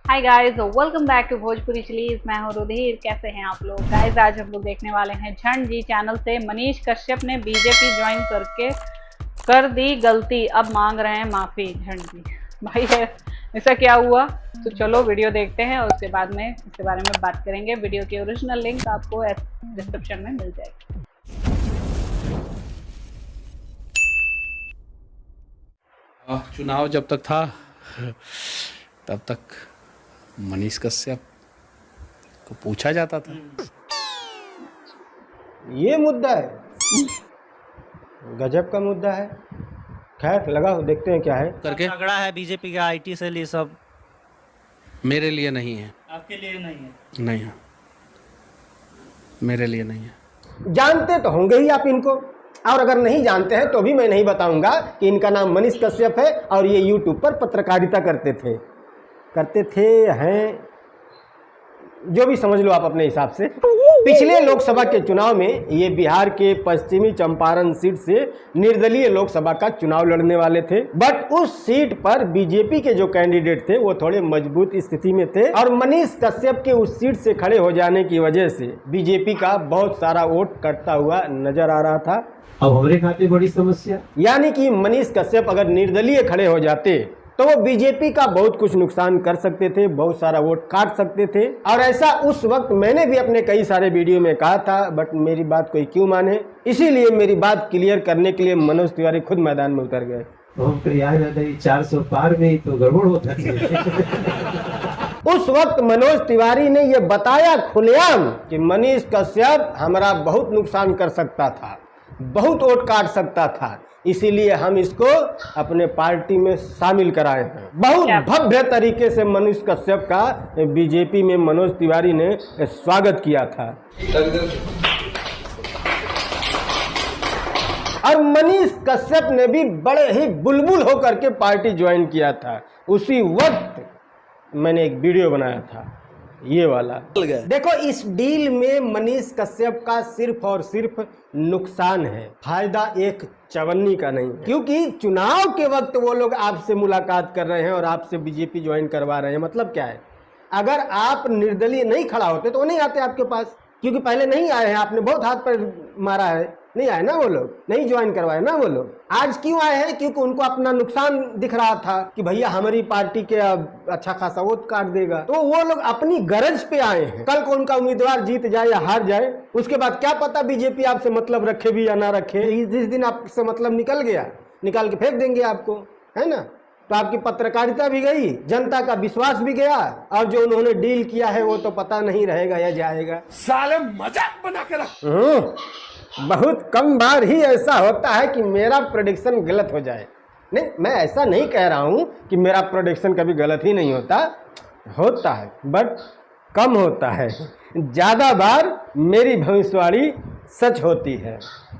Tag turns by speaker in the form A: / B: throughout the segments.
A: Hi guys, welcome back to Bhojpuri chillies. मैं हूं रुधिर। कैसे हैं आप लोग? गाइस, आज हम लोग देखने वाले हैं झंड जी चैनल से मनीष कश्यप ने बीजेपी ज्वाइन करके कर दी गलती, अब मांग रहे हैं माफी। झंड जी भाई है, ऐसा क्या हुआ? तो चलो वीडियो देखते हैं और उसके बाद में इसके बारे में बात करेंगे। वीडियो की ओरिजिनल लिंक आपको डिस्क्रिप्शन में मिल जाएगी।
B: चुनाव जब तक था तब तक मनीष कश्यप को पूछा जाता था।
C: ये मुद्दा है, गजब का मुद्दा है। खैर लगाओ, देखते हैं क्या है।
B: करके
D: तगड़ा है बीजेपी का आईटी सेल, ये सब
B: मेरे लिए नहीं है।
D: आपके लिए नहीं है?
B: नहीं है, मेरे लिए नहीं है।
C: जानते तो होंगे ही आप इनको, और अगर नहीं जानते हैं तो भी मैं नहीं बताऊंगा कि इनका नाम मनीष कश्यप है और ये यूट्यूब पर पत्रकारिता करते थे हैं, जो भी समझ लो आप अपने हिसाब से। पिछले लोकसभा के चुनाव में ये बिहार के पश्चिमी चंपारण सीट से निर्दलीय लोकसभा का चुनाव लड़ने वाले थे, बट उस सीट पर बीजेपी के जो कैंडिडेट थे वो थोड़े मजबूत स्थिति में थे और मनीष कश्यप के उस सीट से खड़े हो जाने की वजह से बीजेपी का बहुत सारा वोट कटता हुआ नजर आ रहा था।
E: अब हमारे खाते बड़ी समस्या,
C: यानी कि मनीष कश्यप अगर निर्दलीय खड़े हो जाते तो वो बीजेपी का बहुत कुछ नुकसान कर सकते थे, बहुत सारा वोट काट सकते थे। और ऐसा उस वक्त मैंने भी अपने कई सारे वीडियो में कहा था, बट मेरी बात कोई क्यों माने। इसीलिए मेरी बात क्लियर करने के लिए मनोज तिवारी खुद मैदान में उतर गए।
E: तो हम तो याद रहता है 400 पार में ही तो गड़बड़ होता है।
C: उस वक्त मनोज तिवारी ने यह बताया खुलेआम कि मनीष कश्यप हमारा बहुत नुकसान कर सकता था, बहुत वोट काट सकता था, इसीलिए हम इसको अपने पार्टी में शामिल कराए हैं। बहुत भव्य तरीके से मनीष कश्यप का बीजेपी में मनोज तिवारी ने स्वागत किया था। और मनीष कश्यप ने भी बड़े ही बुलबुल होकर के पार्टी ज्वाइन किया था। उसी वक्त मैंने एक वीडियो बनाया था, ये वाला। देखो, इस डील में मनीष कश्यप का सिर्फ और सिर्फ नुकसान है, फायदा एक चवन्नी का नहीं है। क्योंकि चुनाव के वक्त वो लोग आपसे मुलाकात कर रहे हैं और आपसे बीजेपी ज्वाइन करवा रहे हैं। मतलब क्या है, अगर आप निर्दलीय नहीं खड़ा होते तो वो नहीं आते आपके पास, क्योंकि पहले नहीं आए हैं, आपने बहुत हाथ पर मारा है, नहीं आए ना वो लोग, नहीं ज्वाइन करवाए ना वो लोग। आज क्यों आए हैं? क्योंकि उनको अपना नुकसान दिख रहा था कि भैया हमारी पार्टी के अब अच्छा खासा वोट काट देगा, तो वो लोग अपनी गरज पे आए हैं। कल को उनका उम्मीदवार जीत जाए या हार जाए, उसके बाद क्या पता बीजेपी आपसे मतलब रखे भी या ना रखे। जिस दिन आपसे मतलब निकल गया, निकाल के फेंक देंगे आपको, है ना। तो आपकी पत्रकारिता भी गई, जनता का विश्वास भी गया, और जो उन्होंने डील किया है वो तो पता नहीं रहेगा या जाएगा।
B: साले मजाक बना के रख।
C: बहुत कम बार ही ऐसा होता है कि मेरा प्रेडिक्शन गलत हो जाए। नहीं, मैं ऐसा नहीं कह रहा हूं कि मेरा प्रेडिक्शन कभी गलत ही नहीं होता, होता है, बट कम होता है। ज़्यादा बार मेरी भविष्यवाणी सच होती है,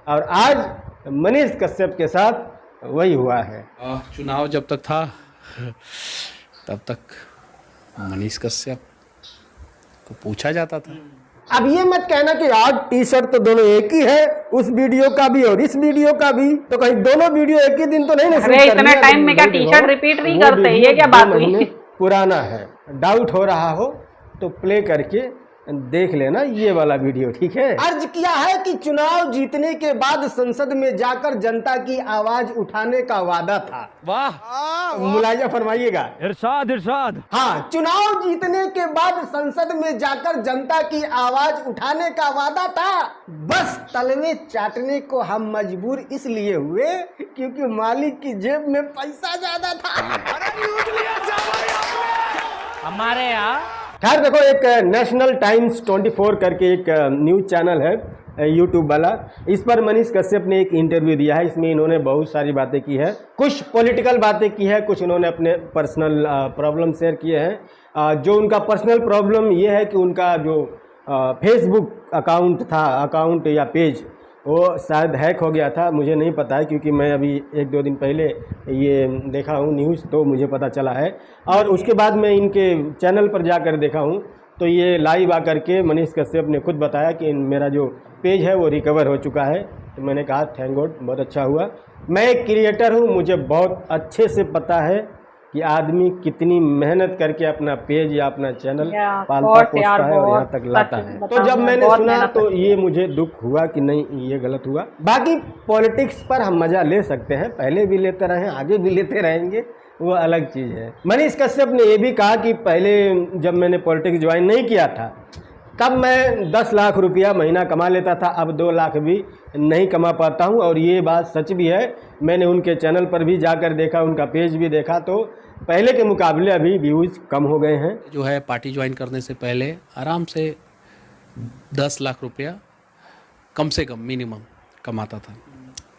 C: और आज मनीष कश्यप के साथ वही हुआ है।
B: चुनाव जब तक था तब तक मनीष कश्यप को पूछा जाता था।
C: अब ये मत कहना कि आज टी शर्ट तो दोनों एक ही है, उस वीडियो का भी और इस वीडियो का भी, तो कहीं दोनों वीडियो एक ही दिन तो नहीं ना?
A: अरे इतना टाइम में क्या टी शर्ट रिपीट नहीं करते? ये क्या बात हुई?
C: पुराना है, डाउट हो रहा हो तो प्ले करके देख लेना ये वाला वीडियो, ठीक है। अर्ज किया है कि चुनाव जीतने के बाद संसद में जाकर जनता की आवाज उठाने का वादा था।
D: वाह,
C: मुलायजा फरमाइएगा।
D: इरशाद इरशाद।
C: हाँ, चुनाव जीतने के बाद संसद में जाकर जनता की आवाज उठाने का वादा था, बस तलवे चाटने को हम मजबूर इसलिए हुए क्योंकि मालिक की जेब में पैसा ज्यादा था।
D: हमारे यहाँ
C: खैर देखो, एक नेशनल टाइम्स 24 करके एक न्यूज़ चैनल है यूट्यूब वाला, इस पर मनीष कश्यप ने एक इंटरव्यू दिया है। इसमें इन्होंने बहुत सारी बातें की है, कुछ पॉलिटिकल बातें की है, कुछ इन्होंने अपने पर्सनल प्रॉब्लम शेयर किए हैं। जो उनका पर्सनल प्रॉब्लम ये है कि उनका जो फेसबुक अकाउंट या पेज, वो शायद हैक हो गया था। मुझे नहीं पता है, क्योंकि मैं अभी 1-2 दिन पहले ये देखा हूँ न्यूज़, तो मुझे पता चला है। और उसके बाद मैं इनके चैनल पर जाकर देखा हूँ, तो ये लाइव आकर के मनीष कश्यप ने खुद बताया कि मेरा जो पेज है वो रिकवर हो चुका है। तो मैंने कहा थैंक गॉड, बहुत अच्छा हुआ। मैं एक क्रिएटर हूँ, मुझे बहुत अच्छे से पता है कि आदमी कितनी मेहनत करके अपना पेज या अपना चैनल पालता
A: बहुत
C: पोसता
A: यार,
C: है और यहाँ
A: बहुत
C: तक लाता
A: सच
C: है।
A: बताऊं
C: तो जब
A: मैं,
C: मैंने
A: बहुत
C: सुना
A: मेहनत
C: तो
A: है।
C: ये मुझे दुख हुआ कि नहीं ये गलत हुआ। बाकी पॉलिटिक्स पर हम मजा ले सकते हैं, पहले भी लेते रहे, आगे भी लेते रहेंगे, वो अलग चीज़ है। मनीष कश्यप ने ये भी कहा कि पहले जब मैंने पॉलिटिक्स ज्वाइन नहीं किया था तब मैं 10 लाख रुपया महीना कमा लेता था, अब 2 लाख भी नहीं कमा पाता हूं। और ये बात सच भी है, मैंने उनके चैनल पर भी जाकर देखा, उनका पेज भी देखा, तो पहले के मुकाबले अभी व्यूज़ कम हो गए हैं।
B: जो है पार्टी ज्वाइन करने से पहले आराम से 10 लाख रुपया कम से कम मिनिमम कमाता था।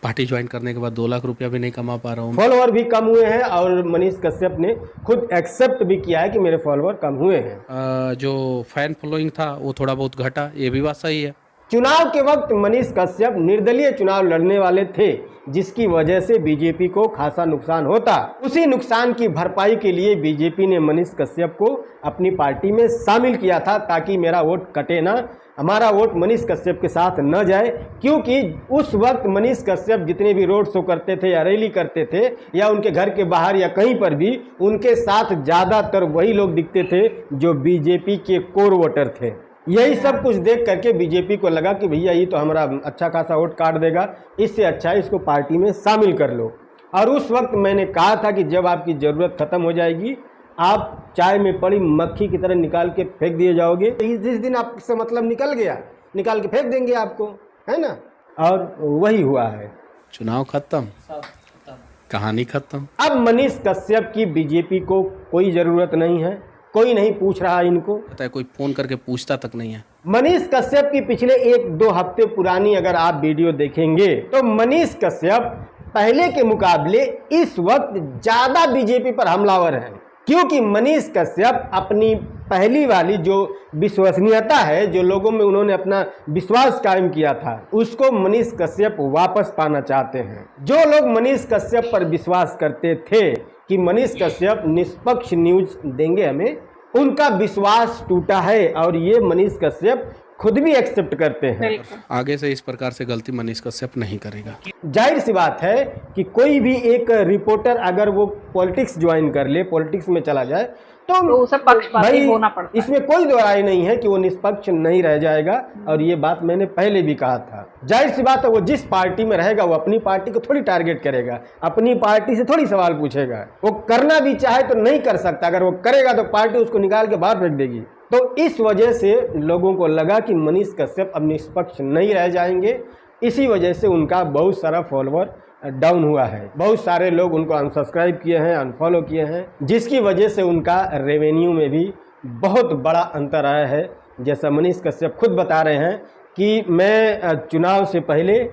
B: पार्टी ज्वाइन करने के बाद 2 लाख रुपया भी नहीं कमा पा रहा हूँ।
C: फॉलोअर भी कम हुए हैं और मनीष कश्यप ने खुद एक्सेप्ट भी किया है कि मेरे फॉलोअर कम हुए हैं।
B: जो फैन फॉलोइंग था वो थोड़ा बहुत घटा, ये भी बात सही है।
C: चुनाव के वक्त मनीष कश्यप निर्दलीय चुनाव लड़ने वाले थे, जिसकी वजह से बीजेपी को खासा नुकसान होता। उसी नुकसान की भरपाई के लिए बीजेपी ने मनीष कश्यप को अपनी पार्टी में शामिल किया था, ताकि मेरा वोट कटे ना, हमारा वोट मनीष कश्यप के साथ न जाए। क्योंकि उस वक्त मनीष कश्यप जितने भी रोड शो करते थे या रैली करते थे या उनके घर के बाहर या कहीं पर भी, उनके साथ ज़्यादातर वही लोग दिखते थे जो बीजेपी के कोर वोटर थे। यही सब कुछ देख करके बीजेपी को लगा कि भैया ये तो हमारा अच्छा खासा वोट काट देगा, इससे अच्छा है इसको पार्टी में शामिल कर लो। और उस वक्त मैंने कहा था कि जब आपकी ज़रूरत ख़त्म हो जाएगी, आप चाय में पड़ी मक्खी की तरह निकाल के फेंक दिए जाओगे। जिस दिन आपसे मतलब निकल गया, निकाल के फेंक देंगे आपको, है ना। और वही हुआ है।
B: चुनाव खत्म, कहानी खत्म।
C: अब मनीष कश्यप की बीजेपी को कोई ज़रूरत नहीं है, कोई नहीं पूछ रहा इनको,
B: पता है कोई फ़ोन करके पूछता तक नहीं है।
C: मनीष कश्यप की पिछले 1-2 हफ्ते पुरानी अगर आप वीडियो देखेंगे तो मनीष कश्यप पहले के मुकाबले इस वक्त ज़्यादा बीजेपी पर हमलावर हैं। क्योंकि मनीष कश्यप अपनी पहली वाली जो विश्वसनीयता है, जो लोगों में उन्होंने अपना विश्वास कायम किया था, उसको मनीष कश्यप वापस पाना चाहते हैं। जो लोग मनीष कश्यप पर विश्वास करते थे कि मनीष कश्यप निष्पक्ष न्यूज देंगे हमें, उनका विश्वास टूटा है और ये मनीष कश्यप खुद भी एक्सेप्ट करते हैं।
B: आगे से इस प्रकार से गलती मनीष कश्यप नहीं करेगा।
C: जाहिर सी बात है कि कोई भी एक रिपोर्टर अगर वो पॉलिटिक्स ज्वाइन कर ले, पॉलिटिक्स में चला जाए, तो
A: उसे पक्षपाती होना पड़ता है।
C: इसमें कोई दो राय नहीं है कि वो निष्पक्ष नहीं रह जाएगा। और ये बात मैंने पहले भी कहा था। जाहिर सी बात है, वो जिस पार्टी में रहेगा वो अपनी पार्टी को थोड़ी टारगेट करेगा, अपनी पार्टी से थोड़ी सवाल पूछेगा। वो करना भी चाहे तो नहीं कर सकता, अगर वो करेगा तो पार्टी उसको निकाल के बाहर फेंक देगी। तो इस वजह से लोगों को लगा कि मनीष कश्यप अब निष्पक्ष नहीं रह जाएंगे, इसी वजह से उनका बहुत सारा फॉलोअर डाउन हुआ है। बहुत सारे लोग उनको अनसब्सक्राइब किए हैं, अनफॉलो किए हैं, जिसकी वजह से उनका रेवेन्यू में भी बहुत बड़ा अंतर आया है। जैसा मनीष कश्यप खुद बता रहे हैं कि मैं चुनाव से पहले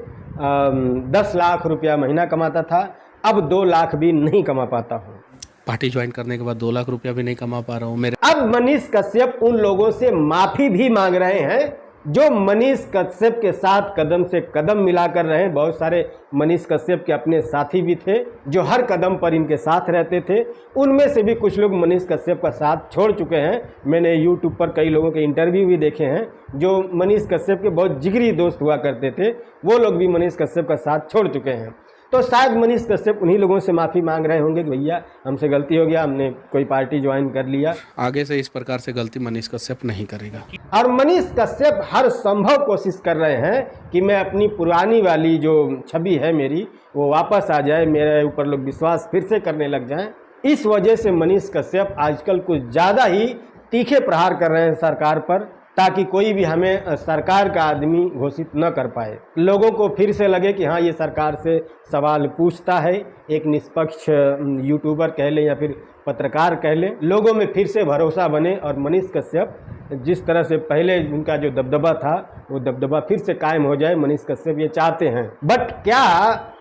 C: 10 लाख रुपया महीना कमाता था, अब 2 लाख भी नहीं कमा पाता हूँ।
B: पार्टी ज्वाइन करने के बाद 2 लाख रुपया भी नहीं कमा पा रहा हूँ मेरे।
C: अब मनीष कश्यप उन लोगों से माफ़ी भी मांग रहे हैं जो मनीष कश्यप के साथ कदम से कदम मिलाकर रहे। बहुत सारे मनीष कश्यप के अपने साथी भी थे जो हर कदम पर इनके साथ रहते थे। उनमें से भी कुछ लोग मनीष कश्यप का साथ छोड़ चुके हैं। मैंने यूट्यूब पर कई लोगों के इंटरव्यू भी देखे हैं जो मनीष कश्यप के बहुत जिगरी दोस्त हुआ करते थे, वो लोग भी मनीष कश्यप का साथ छोड़ चुके हैं। तो शायद मनीष कश्यप उन्हीं लोगों से माफ़ी मांग रहे होंगे कि भैया हमसे गलती हो गया, हमने कोई पार्टी ज्वाइन कर लिया।
B: आगे से इस प्रकार से गलती मनीष कश्यप नहीं करेगा।
C: और मनीष कश्यप हर संभव कोशिश कर रहे हैं कि मैं अपनी पुरानी वाली जो छवि है मेरी वो वापस आ जाए, मेरे ऊपर लोग विश्वास फिर से करने लग जाएं। इस वजह से मनीष कश्यप आजकल कुछ ज़्यादा ही तीखे प्रहार कर रहे हैं सरकार पर, ताकि कोई भी हमें सरकार का आदमी घोषित न कर पाए। लोगों को फिर से लगे कि हाँ ये सरकार से सवाल पूछता है, एक निष्पक्ष यूट्यूबर कह लें या फिर पत्रकार कह लें, लोगों में फिर से भरोसा बने और मनीष कश्यप जिस तरह से पहले उनका जो दबदबा था वो दबदबा फिर से कायम हो जाए। मनीष कश्यप ये चाहते हैं। बट क्या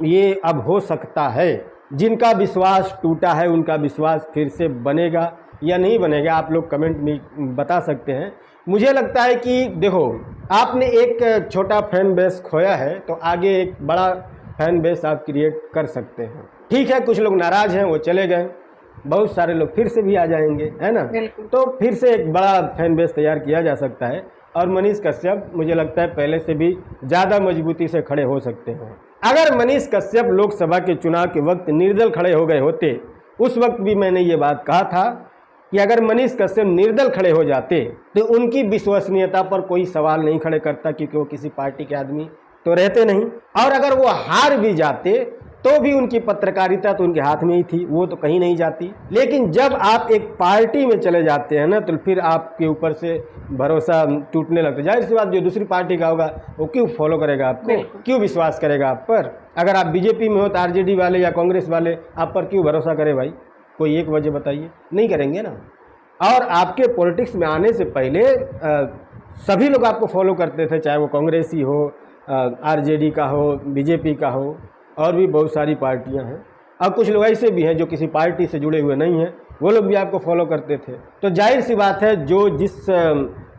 C: ये अब हो सकता है? जिनका विश्वास टूटा है उनका विश्वास फिर से बनेगा या नहीं बनेगा? आप लोग कमेंट में बता सकते हैं। मुझे लगता है कि देखो, आपने एक छोटा फैन बेस खोया है तो आगे एक बड़ा फैन बेस आप क्रिएट कर सकते हैं। ठीक है, कुछ लोग नाराज़ हैं वो चले गए, बहुत सारे लोग फिर से भी आ जाएंगे, है ना। तो फिर से एक बड़ा फैन बेस तैयार किया जा सकता है और मनीष कश्यप मुझे लगता है पहले से भी ज़्यादा मजबूती से खड़े हो सकते हैं। अगर मनीष कश्यप लोकसभा के चुनाव के वक्त निर्दल खड़े हो गए होते उस वक्त भी मैंने ये बात कहा था कि अगर मनीष कश्यप निर्दल खड़े हो जाते तो उनकी विश्वसनीयता पर कोई सवाल नहीं खड़े करता, क्योंकि वो किसी पार्टी के आदमी तो रहते नहीं। और अगर वो हार भी जाते तो भी उनकी पत्रकारिता तो उनके हाथ में ही थी, वो तो कहीं नहीं जाती। लेकिन जब आप एक पार्टी में चले जाते हैं ना, तो फिर आपके ऊपर से भरोसा टूटने लगता है। जाहिर सी बात, जो दूसरी पार्टी का होगा वो क्यों फॉलो करेगा आपको, क्यों विश्वास करेगा आप पर। अगर आप बीजेपी में हो तो आरजेडी वाले या कांग्रेस वाले आप पर क्यों भरोसा करे भाई, कोई एक वजह बताइए, नहीं करेंगे ना। और आपके पॉलिटिक्स में आने से पहले सभी लोग आपको फॉलो करते थे, चाहे वो कांग्रेसी हो, आरजेडी का हो, बीजेपी का हो, और भी बहुत सारी पार्टियां हैं। अब कुछ लोग ऐसे भी हैं जो किसी पार्टी से जुड़े हुए नहीं हैं, वो लोग भी आपको फॉलो करते थे। तो जाहिर सी बात है, जो जिस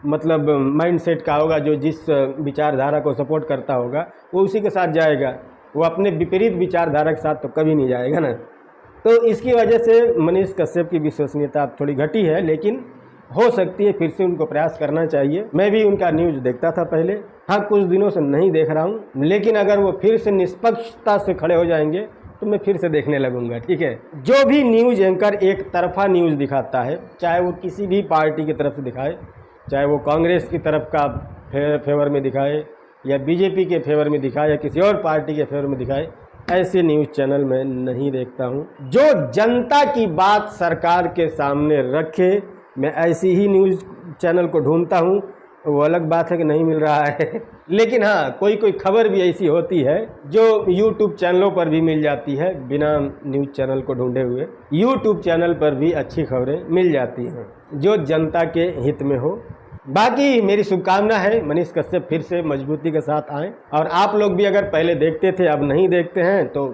C: मतलब माइंडसेट का होगा, जो जिस विचारधारा को सपोर्ट करता होगा, वो उसी के साथ जाएगा। वो अपने विपरीत विचारधारा के साथ तो कभी नहीं जाएगा ना। तो इसकी वजह से मनीष कश्यप की विश्वसनीयता थोड़ी घटी है, लेकिन हो सकती है फिर से उनको प्रयास करना चाहिए। मैं भी उनका न्यूज़ देखता था पहले, हाँ कुछ दिनों से नहीं देख रहा हूँ, लेकिन अगर वो फिर से निष्पक्षता से खड़े हो जाएंगे तो मैं फिर से देखने लगूंगा। ठीक है, जो भी न्यूज़ एंकर एक तरफा न्यूज़ दिखाता है, चाहे वो किसी भी पार्टी की तरफ से दिखाए, चाहे वो कांग्रेस की तरफ का फेवर में दिखाए या बीजेपी के फेवर में दिखाए या किसी और पार्टी के फेवर में दिखाए, ऐसे न्यूज़ चैनल मैं नहीं देखता हूँ। जो जनता की बात सरकार के सामने रखे, मैं ऐसी ही न्यूज़ चैनल को ढूंढता हूँ। वो अलग बात है कि नहीं मिल रहा है लेकिन हाँ, कोई कोई खबर भी ऐसी होती है जो यूट्यूब चैनलों पर भी मिल जाती है, बिना न्यूज़ चैनल को ढूंढे हुए यूट्यूब चैनल पर भी अच्छी खबरें मिल जाती हैं जो जनता के हित में हो। बाकी मेरी शुभकामना है मनीष कश्यप फिर से मजबूती के साथ आएँ, और आप लोग भी अगर पहले देखते थे अब नहीं देखते हैं तो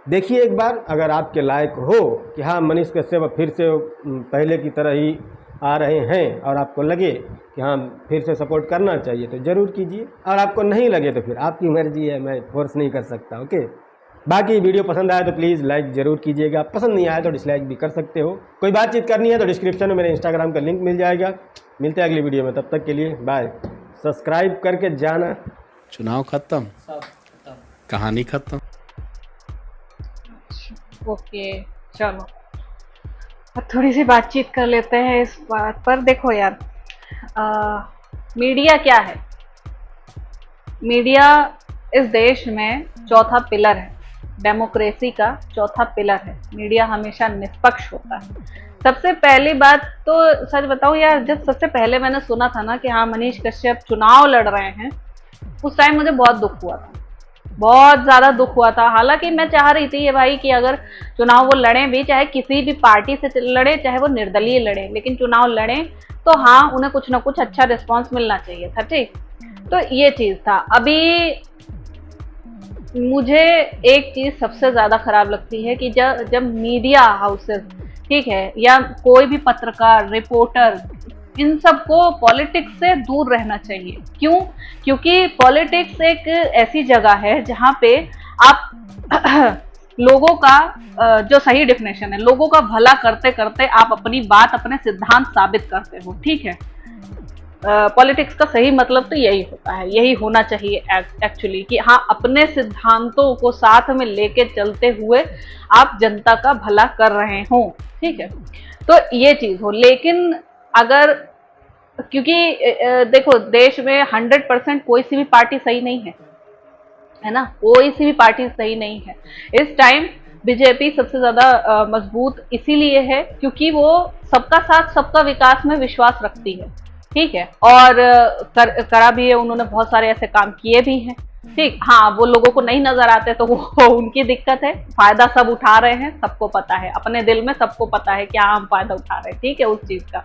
C: देखिए एक बार, अगर आपके लायक हो कि हाँ मनीष कश्यप फिर से पहले की तरह ही आ रहे हैं और आपको लगे कि हाँ फिर से सपोर्ट करना चाहिए तो ज़रूर कीजिए, और आपको नहीं लगे तो फिर आपकी मर्जी है, मैं फोर्स नहीं कर सकता। ओके, बाकी वीडियो पसंद आया तो प्लीज़ लाइक ज़रूर कीजिएगा, पसंद नहीं आया तो डिसलाइक भी कर सकते हो। कोई बातचीत करनी है तो डिस्क्रिप्शन में मेरे इंस्टाग्राम का लिंक मिल जाएगा। मिलते हैं अगली वीडियो में, तब तक के लिए बाय। सब्सक्राइब करके जाना।
B: चुनाव खत्म, कहानी खत्म।
A: ओके चलो, अब थोड़ी सी बातचीत कर लेते हैं इस बात पर। देखो यार, मीडिया क्या है? मीडिया इस देश में चौथा पिलर है, डेमोक्रेसी का चौथा पिलर है। मीडिया हमेशा निष्पक्ष होता है। सबसे पहली बात तो सच बताऊं यार, जब सबसे पहले मैंने सुना था ना कि हाँ मनीष कश्यप चुनाव लड़ रहे हैं, उस टाइम मुझे बहुत दुख हुआ था, बहुत ज़्यादा दुख हुआ था। हालांकि मैं चाह रही थी ये भाई कि अगर चुनाव वो लड़ें भी, चाहे किसी भी पार्टी से लड़े, चाहे वो निर्दलीय लड़े, लेकिन चुनाव लड़ें तो हाँ उन्हें कुछ ना कुछ अच्छा रिस्पांस मिलना चाहिए था। ठीक, तो ये चीज़ था। अभी मुझे एक चीज़ सबसे ज़्यादा खराब लगती है कि जब मीडिया हाउसेस, ठीक है, या कोई भी पत्रकार, रिपोर्टर, इन सबको पॉलिटिक्स से दूर रहना चाहिए। क्यों? क्योंकि पॉलिटिक्स एक ऐसी जगह है जहाँ पे आप लोगों का जो सही डेफिनेशन है, लोगों का भला करते करते आप अपनी बात, अपने सिद्धांत साबित करते हो। ठीक है, पॉलिटिक्स का सही मतलब तो यही होता है, यही होना चाहिए एक्चुअली, कि हाँ अपने सिद्धांतों को साथ में लेके चलते हुए आप जनता का भला कर रहे हो। ठीक है, तो ये चीज़ हो। लेकिन अगर, क्योंकि देखो देश में 100% कोई सी भी पार्टी सही नहीं है ना, कोई सी भी पार्टी सही नहीं है। इस टाइम बीजेपी सबसे ज़्यादा मजबूत इसीलिए है क्योंकि वो सबका साथ सबका विकास में विश्वास रखती है। ठीक है, और करा भी है, उन्होंने बहुत सारे ऐसे काम किए भी हैं। ठीक, हाँ वो लोगों को नहीं नजर आते तो वो उनकी दिक्कत है, फायदा सब उठा रहे हैं, सबको पता है, अपने दिल में सबको पता है कि हाँ हम फायदा उठा रहे हैं। ठीक है, उस चीज का।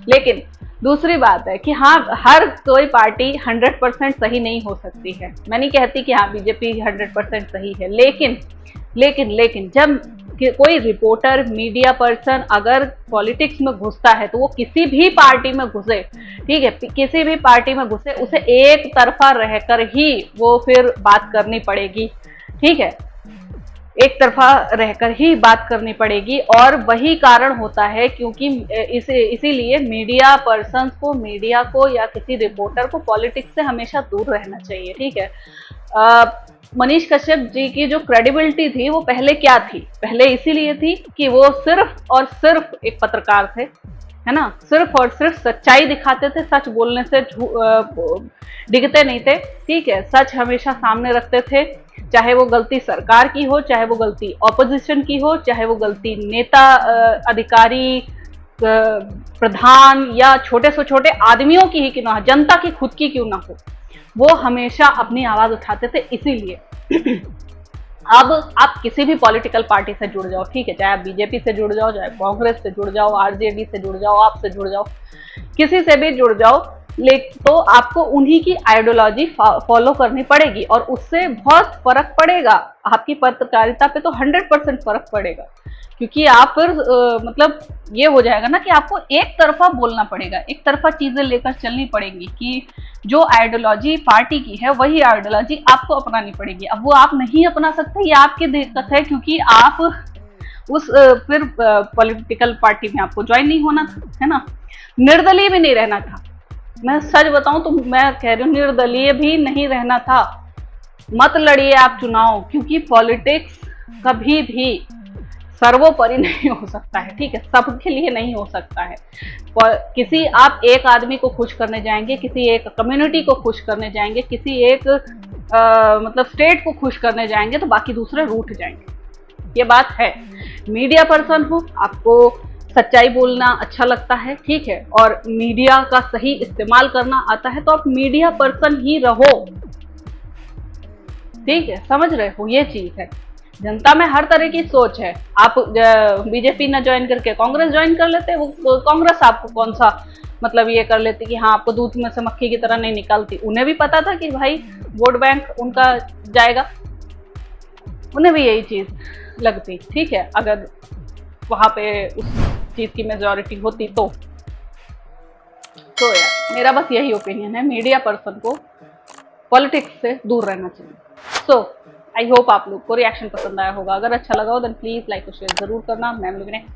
A: लेकिन दूसरी बात है कि हाँ हर कोई पार्टी 100% सही नहीं हो सकती है। मैं नहीं कहती कि हाँ बीजेपी 100% सही है, लेकिन जब कोई रिपोर्टर, मीडिया पर्सन अगर पॉलिटिक्स में घुसता है तो वो किसी भी पार्टी में घुसे, ठीक है, किसी भी पार्टी में घुसे, उसे एक तरफा रहकर ही वो फिर बात करनी पड़ेगी। ठीक है, एक तरफा रहकर ही बात करनी पड़ेगी। और वही कारण होता है क्योंकि इसीलिए मीडिया पर्सन्स को, मीडिया को या किसी रिपोर्टर को पॉलिटिक्स से हमेशा दूर रहना चाहिए, ठीक है। मनीष कश्यप जी की जो क्रेडिबिलिटी थी वो पहले क्या थी? पहले इसीलिए थी कि वो सिर्फ और सिर्फ एक पत्रकार थे, है ना, सिर्फ और सिर्फ सच्चाई दिखाते थे, सच बोलने से डिगते नहीं थे, ठीक है, सच हमेशा सामने रखते थे, चाहे वो गलती सरकार की हो, चाहे वो गलती ऑपोजिशन की हो, चाहे वो गलती नेता, अधिकारी, प्रधान या छोटे से छोटे आदमियों की ही क्यों ना हो, जनता की खुद की क्यों ना हो, वो हमेशा अपनी आवाज उठाते थे। इसीलिए अब आप किसी भी पॉलिटिकल पार्टी से जुड़ जाओ, ठीक है, चाहे आप बीजेपी से जुड़ जाओ, चाहे कांग्रेस से जुड़ जाओ, आरजेडी से जुड़ जाओ, आप से जुड़ जाओ, किसी से भी जुड़ जाओ, लेकिन तो आपको उन्हीं की आइडियोलॉजी फॉलो करनी पड़ेगी और उससे बहुत फर्क पड़ेगा। आपकी पत्रकारिता पे तो 100% फर्क पड़ेगा, क्योंकि आप फिर मतलब ये हो जाएगा ना कि आपको एक तरफा बोलना पड़ेगा, एक तरफा चीजें लेकर चलनी पड़ेंगी कि जो आइडियोलॉजी पार्टी की है वही आइडियोलॉजी आपको अपनानी पड़ेगी। अब वो आप नहीं अपना सकते, ये आपकी दिक्कत है, क्योंकि आप उस फिर पॉलिटिकल पार्टी में आपको ज्वाइन नहीं होना था, है ना, निर्दलीय भी नहीं रहना था। मैं सच बताऊं तो मैं कह रही हूँ, निर्दलीय भी नहीं रहना था। मत लड़िए आप चुनाव, क्योंकि पॉलिटिक्स कभी भी सर्वोपरि नहीं हो सकता है, ठीक है, सबके लिए नहीं हो सकता है। किसी आप एक आदमी को खुश करने जाएंगे, किसी एक कम्युनिटी को खुश करने जाएंगे, किसी एक मतलब स्टेट को खुश करने जाएंगे तो बाकी दूसरे रूठ जाएंगे, ये बात है। मीडिया पर्सन हो, आपको सच्चाई बोलना अच्छा लगता है, ठीक है, और मीडिया का सही इस्तेमाल करना आता है, तो आप मीडिया पर्सन ही रहो, ठीक है, समझ रहे हो, ये चीज है। जनता में हर तरह की सोच है। आप बीजेपी ना ज्वाइन करके कांग्रेस ज्वाइन कर लेते, वो कांग्रेस आपको कौन सा मतलब ये कर लेती कि हाँ आपको दूध में से मक्खी की तरह नहीं निकालती। उन्हें भी पता था कि भाई वोट बैंक उनका जाएगा, उन्हें भी यही चीज लगती, ठीक है, अगर वहां पे उस चीज की मेजॉरिटी होती तो यार मेरा बस यही ओपिनियन है, मीडिया पर्सन को पॉलिटिक्स से दूर रहना चाहिए। सो आई होप आप लोग को रिएक्शन पसंद आया होगा। अगर अच्छा लगा हो देन प्लीज लाइक और शेयर जरूर करना। मैं मिलूंगी नेक्स्ट वीडियो।